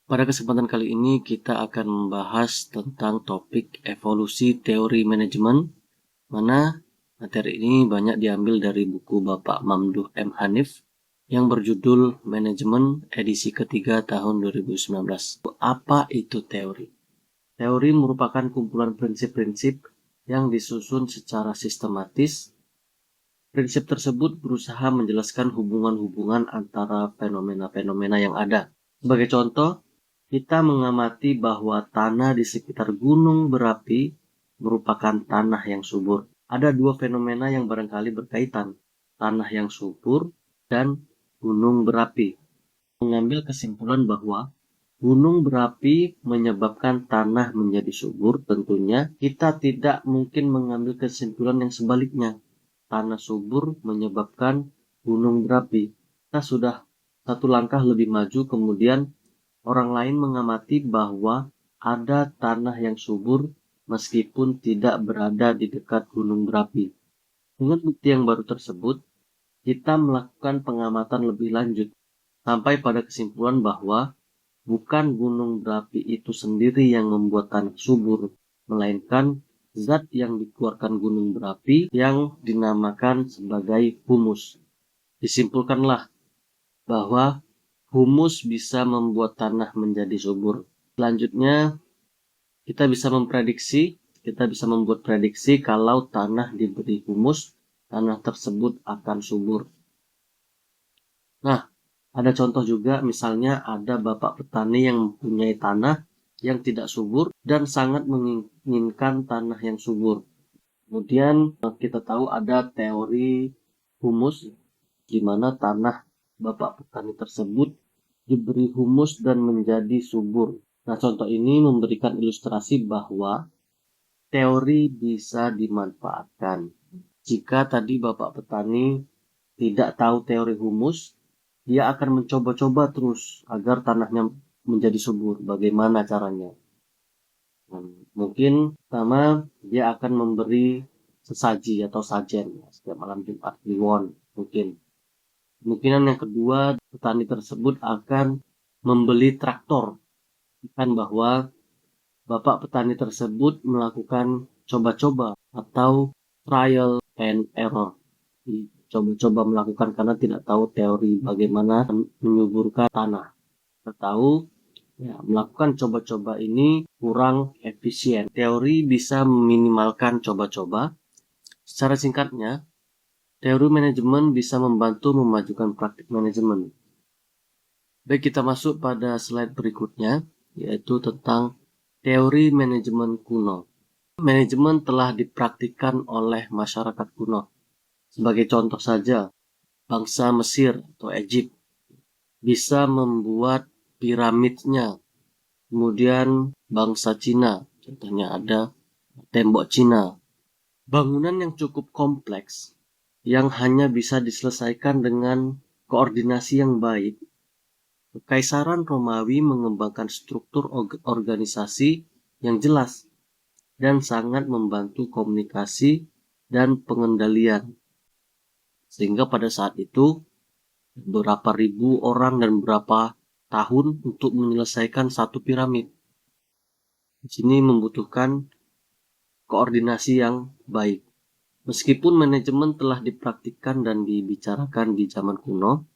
Pada kesempatan kali ini kita akan membahas tentang topik evolusi teori manajemen, mana materi ini banyak diambil dari buku Bapak Mamduh M. Hanif yang berjudul Manajemen edisi ketiga tahun 2019. Apa itu teori? Teori merupakan kumpulan prinsip-prinsip yang disusun secara sistematis. Prinsip tersebut berusaha menjelaskan hubungan-hubungan antara fenomena-fenomena yang ada. Sebagai contoh, kita mengamati bahwa tanah di sekitar gunung berapi merupakan tanah yang subur. Ada dua fenomena yang barangkali berkaitan, tanah yang subur dan gunung berapi. Mengambil kesimpulan bahwa gunung berapi menyebabkan tanah menjadi subur, tentunya kita tidak mungkin mengambil kesimpulan yang sebaliknya. Tanah subur menyebabkan gunung berapi. Kita sudah satu langkah lebih maju, kemudian orang lain mengamati bahwa ada tanah yang subur meskipun tidak berada di dekat gunung berapi. Dengan bukti yang baru tersebut, kita melakukan pengamatan lebih lanjut sampai pada kesimpulan bahwa bukan gunung berapi itu sendiri yang membuat tanah subur, melainkan zat yang dikeluarkan gunung berapi yang dinamakan sebagai humus. Disimpulkanlah bahwa humus bisa membuat tanah menjadi subur. Selanjutnya, kita bisa membuat prediksi kalau tanah diberi humus, tanah tersebut akan subur. Nah, ada contoh juga, misalnya ada bapak petani yang mempunyai tanah yang tidak subur dan sangat menginginkan tanah yang subur. Kemudian kita tahu ada teori humus, di mana tanah bapak petani tersebut diberi humus dan menjadi subur. Nah, contoh ini memberikan ilustrasi bahwa teori bisa dimanfaatkan. Jika tadi bapak petani tidak tahu teori humus, dia akan mencoba-coba terus agar tanahnya menjadi subur. Bagaimana caranya? Mungkin pertama dia akan memberi sesaji atau sajen setiap malam Jumat Kliwon mungkin. Kemungkinan yang kedua, petani tersebut akan membeli traktor. Kan bahwa bapak petani tersebut melakukan coba-coba atau trial and error. Coba-coba melakukan karena tidak tahu teori bagaimana menyuburkan tanah. Kita tahu ya, melakukan coba-coba ini kurang efisien. Teori bisa meminimalkan coba-coba. Secara singkatnya, teori manajemen bisa membantu memajukan praktik manajemen. Baik, kita masuk pada slide berikutnya, yaitu tentang teori manajemen kuno. Manajemen telah dipraktikkan oleh masyarakat kuno. Sebagai contoh saja, bangsa Mesir atau Egypt bisa membuat piramidnya. Kemudian bangsa Cina, contohnya ada tembok Cina. Bangunan yang cukup kompleks yang hanya bisa diselesaikan dengan koordinasi yang baik. Kekaisaran Romawi mengembangkan struktur organisasi yang jelas dan sangat membantu komunikasi dan pengendalian. Sehingga pada saat itu berapa ribu orang dan berapa tahun untuk menyelesaikan satu piramid. Di sini membutuhkan koordinasi yang baik. Meskipun manajemen telah dipraktikkan dan dibicarakan di zaman kuno,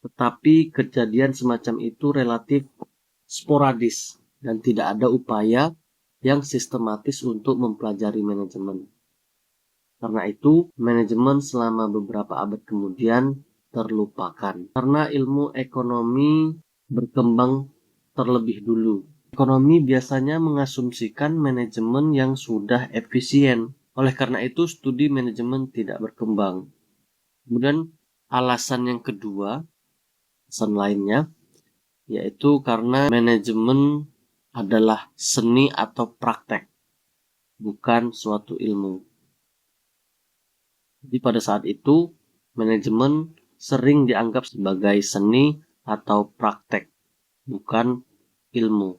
tetapi kejadian semacam itu relatif sporadis dan tidak ada upaya yang sistematis untuk mempelajari manajemen. Karena itu, manajemen selama beberapa abad kemudian terlupakan. Karena ilmu ekonomi berkembang terlebih dulu. Ekonomi biasanya mengasumsikan manajemen yang sudah efisien. Oleh karena itu, studi manajemen tidak berkembang. Kemudian alasan yang kedua, alasan lainnya, yaitu karena manajemen adalah seni atau praktek, bukan suatu ilmu. Jadi pada saat itu, manajemen sering dianggap sebagai seni atau praktek, bukan ilmu.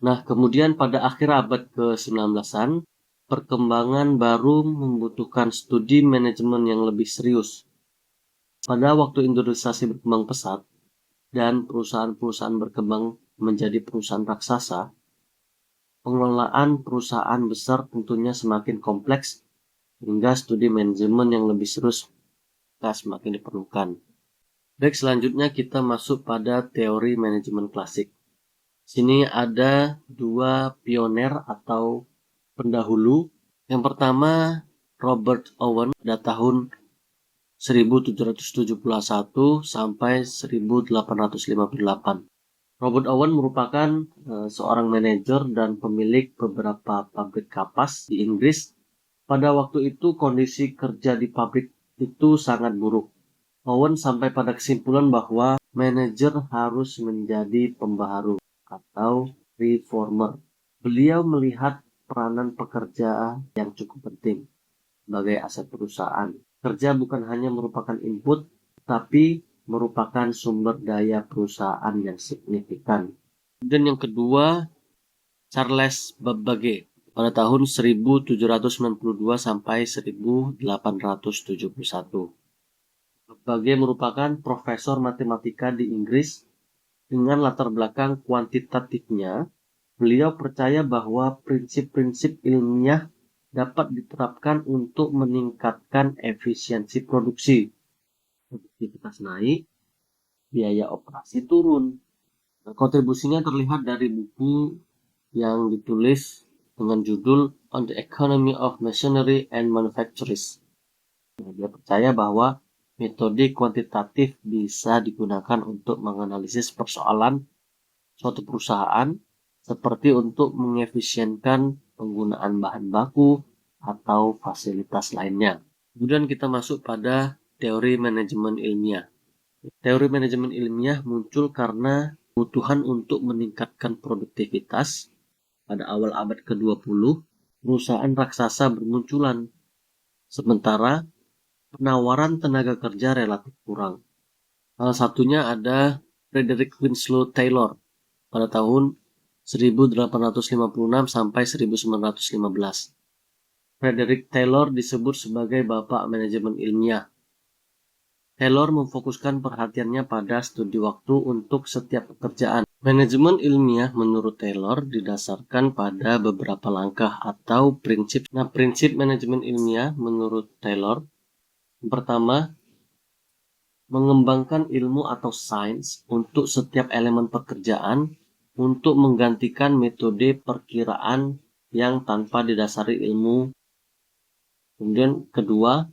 Nah, kemudian pada akhir abad ke-19-an, perkembangan baru membutuhkan studi manajemen yang lebih serius. Pada waktu industrialisasi berkembang pesat dan perusahaan-perusahaan berkembang menjadi perusahaan raksasa, pengelolaan perusahaan besar tentunya semakin kompleks hingga studi manajemen yang lebih serius semakin diperlukan. Baik, selanjutnya kita masuk pada teori manajemen klasik. Sini ada dua pioner atau pendahulu. Yang pertama, Robert Owen pada tahun 1771 sampai 1858. Robert Owen merupakan seorang manajer dan pemilik beberapa pabrik kapas di Inggris. Pada waktu itu kondisi kerja di pabrik itu sangat buruk. Owen sampai pada kesimpulan bahwa manajer harus menjadi pembaharu atau reformer. Beliau melihat peranan pekerja yang cukup penting sebagai aset perusahaan. Kerja bukan hanya merupakan input, tapi merupakan sumber daya perusahaan yang signifikan. Dan yang kedua, Charles Babbage pada tahun 1792 sampai 1871. Babbage merupakan profesor matematika di Inggris. Dengan latar belakang kuantitatifnya, beliau percaya bahwa prinsip-prinsip ilmiah dapat diterapkan untuk meningkatkan efisiensi produksi. Produktivitas naik, biaya operasi turun. Nah, kontribusinya terlihat dari buku yang ditulis dengan judul On the Economy of Machinery and Manufactures. Nah, dia percaya bahwa metode kuantitatif bisa digunakan untuk menganalisis persoalan suatu perusahaan, seperti untuk mengefisienkan penggunaan bahan baku atau fasilitas lainnya. Kemudian kita masuk pada teori manajemen ilmiah. Teori manajemen ilmiah muncul karena kebutuhan untuk meningkatkan produktivitas. Pada awal abad ke-20, perusahaan raksasa bermunculan, sementara penawaran tenaga kerja relatif kurang. Salah satunya ada Frederick Winslow Taylor pada tahun 1856 sampai 1915. Frederick Taylor disebut sebagai bapak manajemen ilmiah. Taylor memfokuskan perhatiannya pada studi waktu untuk setiap pekerjaan. Manajemen ilmiah menurut Taylor didasarkan pada beberapa langkah atau prinsip. Nah, prinsip manajemen ilmiah menurut Taylor, yang pertama, mengembangkan ilmu atau sains untuk setiap elemen pekerjaan untuk menggantikan metode perkiraan yang tanpa didasari ilmu. Kemudian kedua,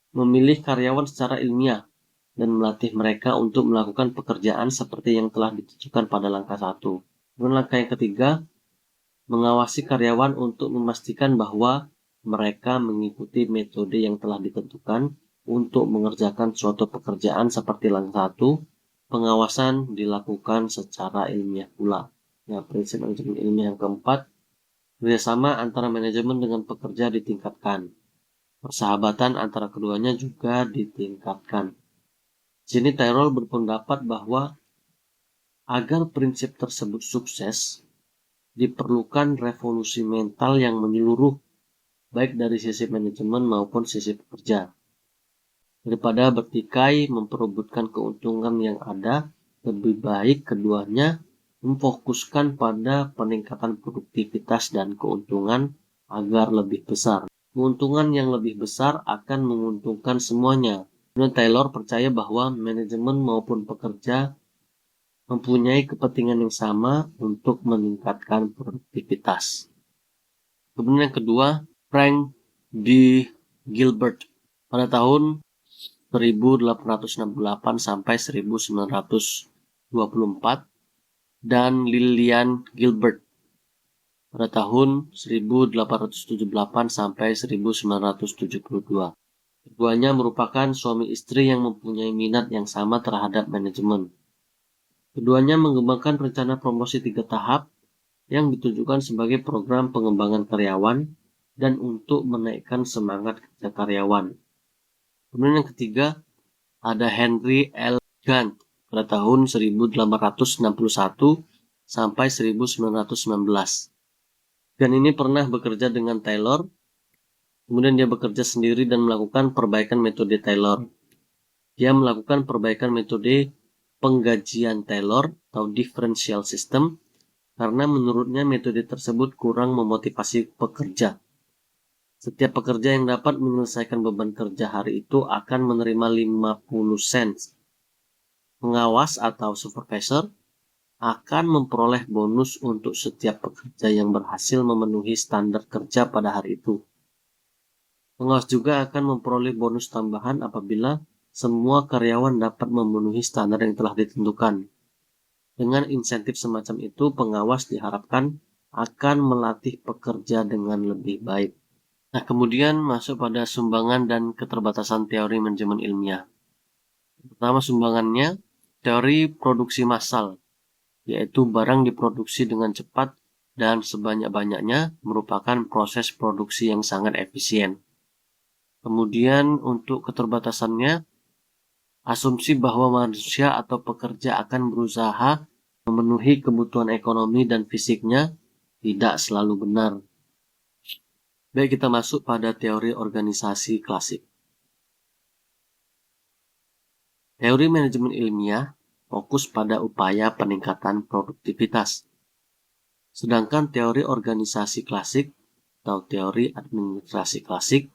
memilih karyawan secara ilmiah dan melatih mereka untuk melakukan pekerjaan seperti yang telah ditentukan pada langkah 1. Kemudian langkah yang ketiga, mengawasi karyawan untuk memastikan bahwa mereka mengikuti metode yang telah ditentukan untuk mengerjakan suatu pekerjaan seperti langkah 1. Pengawasan dilakukan secara ilmiah pula. Nah, prinsip manajemen ilmiah yang keempat, kerjasama antara manajemen dengan pekerja ditingkatkan. Persahabatan antara keduanya juga ditingkatkan. Sini Taylor berpendapat bahwa agar prinsip tersebut sukses, diperlukan revolusi mental yang menyeluruh, baik dari sisi manajemen maupun sisi pekerja. Daripada bertikai memperebutkan keuntungan yang ada, lebih baik keduanya memfokuskan pada peningkatan produktivitas dan keuntungan agar lebih besar. Keuntungan yang lebih besar akan menguntungkan semuanya. Dan Taylor percaya bahwa manajemen maupun pekerja mempunyai kepentingan yang sama untuk meningkatkan produktivitas. Kemudian yang kedua, Frank D. Gilbert pada tahun 1868 sampai 1924 dan Lillian Gilbert pada tahun 1878 sampai 1972. Keduanya merupakan suami istri yang mempunyai minat yang sama terhadap manajemen. Keduanya mengembangkan rencana promosi 3 tahap yang ditujukan sebagai program pengembangan karyawan dan untuk menaikkan semangat kerja karyawan. Kemudian yang ketiga, ada Henry L. Gantt pada tahun 1861 sampai 1919. Dan ini pernah bekerja dengan Taylor, kemudian dia bekerja sendiri dan melakukan perbaikan metode Taylor. Dia melakukan perbaikan metode penggajian Taylor atau differential system, karena menurutnya metode tersebut kurang memotivasi pekerja. Setiap pekerja yang dapat menyelesaikan beban kerja hari itu akan menerima 50 sen. Pengawas atau supervisor akan memperoleh bonus untuk setiap pekerja yang berhasil memenuhi standar kerja pada hari itu. Pengawas juga akan memperoleh bonus tambahan apabila semua karyawan dapat memenuhi standar yang telah ditentukan. Dengan insentif semacam itu, pengawas diharapkan akan melatih pekerja dengan lebih baik. Nah, kemudian masuk pada sumbangan dan keterbatasan teori manajemen ilmiah. Pertama sumbangannya, teori produksi massal, yaitu barang diproduksi dengan cepat dan sebanyak-banyaknya merupakan proses produksi yang sangat efisien. Kemudian untuk keterbatasannya, asumsi bahwa manusia atau pekerja akan berusaha memenuhi kebutuhan ekonomi dan fisiknya tidak selalu benar. Baik, kita masuk pada teori organisasi klasik. Teori manajemen ilmiah fokus pada upaya peningkatan produktivitas. Sedangkan teori organisasi klasik atau teori administrasi klasik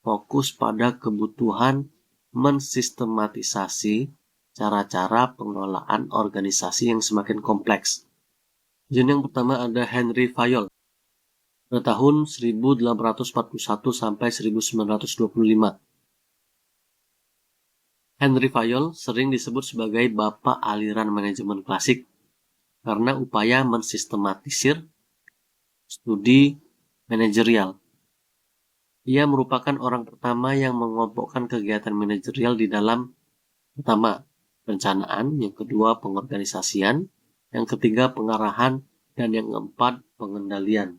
fokus pada kebutuhan mensistematisasi cara-cara pengelolaan organisasi yang semakin kompleks. Jadi yang pertama ada Henry Fayol pada tahun 1841 sampai 1925. Henry Fayol sering disebut sebagai bapak aliran manajemen klasik karena upaya mensistematisir studi manajerial. Ia merupakan orang pertama yang mengelompokkan kegiatan manajerial di dalam pertama, perencanaan, yang kedua, pengorganisasian, yang ketiga, pengarahan, dan yang keempat, pengendalian.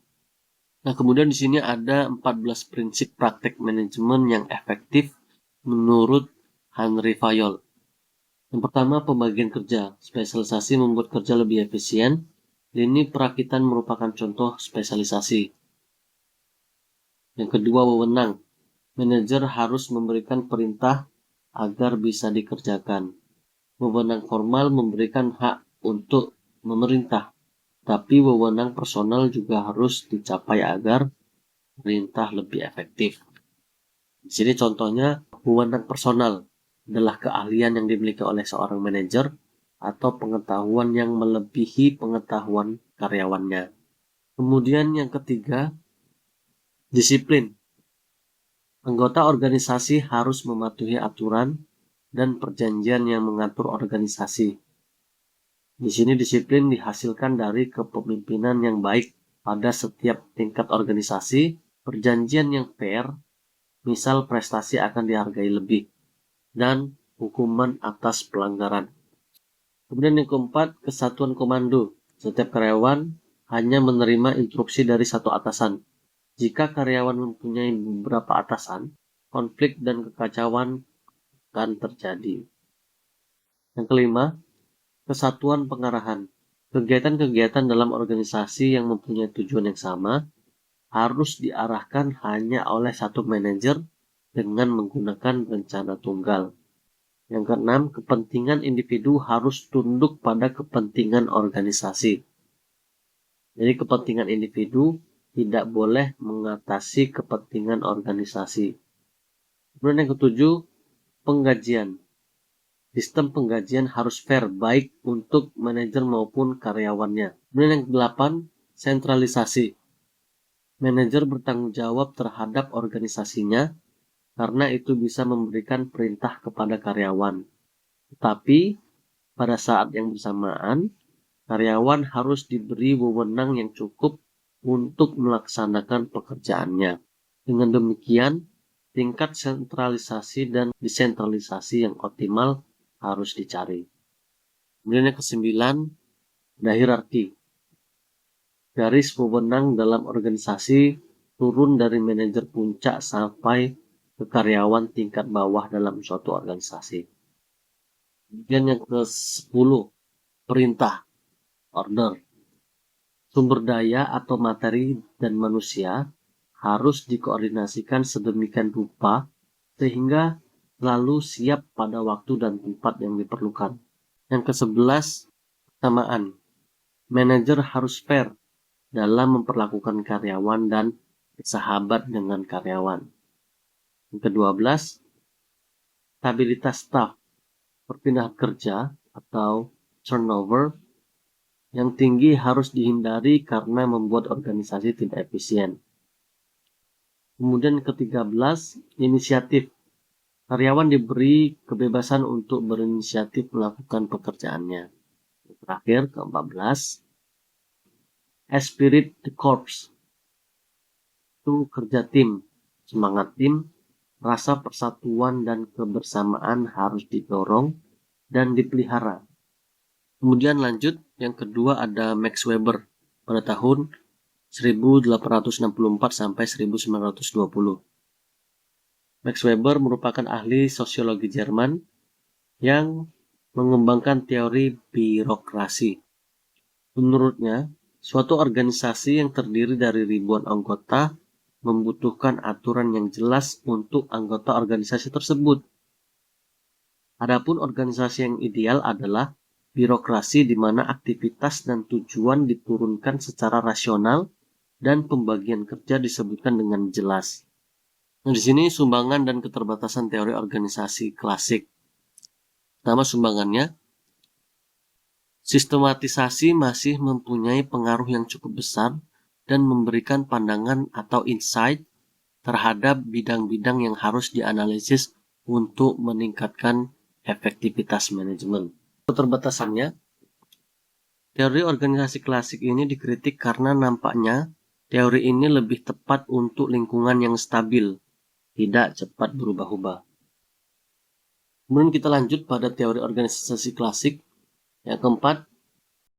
Nah, kemudian di sini ada 14 prinsip praktek manajemen yang efektif menurut Henry Fayol. Yang pertama, pembagian kerja. Spesialisasi membuat kerja lebih efisien. Lini perakitan merupakan contoh spesialisasi. Yang kedua, wewenang. Manajer harus memberikan perintah agar bisa dikerjakan. Wewenang formal memberikan hak untuk memerintah, tapi wewenang personal juga harus dicapai agar perintah lebih efektif. Di sini contohnya, wewenang personal adalah keahlian yang dimiliki oleh seorang manajer atau pengetahuan yang melebihi pengetahuan karyawannya. Kemudian yang ketiga, disiplin. Anggota organisasi harus mematuhi aturan dan perjanjian yang mengatur organisasi. Di sini disiplin dihasilkan dari kepemimpinan yang baik pada setiap tingkat organisasi, perjanjian yang fair, misal prestasi akan dihargai lebih, dan hukuman atas pelanggaran. Kemudian yang keempat, kesatuan komando. Setiap karyawan hanya menerima instruksi dari satu atasan. Jika karyawan mempunyai beberapa atasan, konflik dan kekacauan akan terjadi. Yang kelima, kesatuan pengarahan. Kegiatan-kegiatan dalam organisasi yang mempunyai tujuan yang sama harus diarahkan hanya oleh satu manajer dengan menggunakan rencana tunggal. Yang keenam, kepentingan individu harus tunduk pada kepentingan organisasi. Jadi kepentingan individu tidak boleh mengatasi kepentingan organisasi. Kemudian yang ketujuh, penggajian. Sistem penggajian harus fair baik untuk manajer maupun karyawannya. Kemudian yang kedelapan, sentralisasi. Manajer bertanggung jawab terhadap organisasinya karena itu bisa memberikan perintah kepada karyawan. Tetapi pada saat yang bersamaan, karyawan harus diberi wewenang yang cukup untuk melaksanakan pekerjaannya. Dengan demikian, tingkat sentralisasi dan desentralisasi yang optimal harus dicari. Kemudian yang kesembilan, ada hierarki. Garis wewenang dalam organisasi turun dari manajer puncak sampai ke karyawan tingkat bawah dalam suatu organisasi. Kemudian yang ke-10, perintah, order. Sumber daya atau materi dan manusia harus dikoordinasikan sedemikian rupa sehingga selalu siap pada waktu dan tempat yang diperlukan. Yang ke-11, kesamaan. Manajer harus fair dalam memperlakukan karyawan dan bersahabat dengan karyawan. Yang ke-12, stabilitas staf. Perpindahan kerja atau turnover yang tinggi harus dihindari karena membuat organisasi tidak efisien. Kemudian ke-13, inisiatif. Karyawan diberi kebebasan untuk berinisiatif melakukan pekerjaannya. Terakhir, ke-14, esprit de corps. Itu kerja tim, semangat tim, rasa persatuan dan kebersamaan harus didorong dan dipelihara. Kemudian lanjut, yang kedua ada Max Weber pada tahun 1864 sampai 1920. Max Weber merupakan ahli sosiologi Jerman yang mengembangkan teori birokrasi. Menurutnya, suatu organisasi yang terdiri dari ribuan anggota membutuhkan aturan yang jelas untuk anggota organisasi tersebut. Adapun organisasi yang ideal adalah birokrasi di mana aktivitas dan tujuan diturunkan secara rasional dan pembagian kerja disebutkan dengan jelas. Nah, di sini sumbangan dan keterbatasan teori organisasi klasik. Pertama, sumbangannya, sistematisasi masih mempunyai pengaruh yang cukup besar dan memberikan pandangan atau insight terhadap bidang-bidang yang harus dianalisis untuk meningkatkan efektivitas manajemen. Keterbatasannya, teori organisasi klasik ini dikritik karena nampaknya teori ini lebih tepat untuk lingkungan yang stabil, tidak cepat berubah-ubah. Kemudian kita lanjut pada teori organisasi klasik. Yang keempat,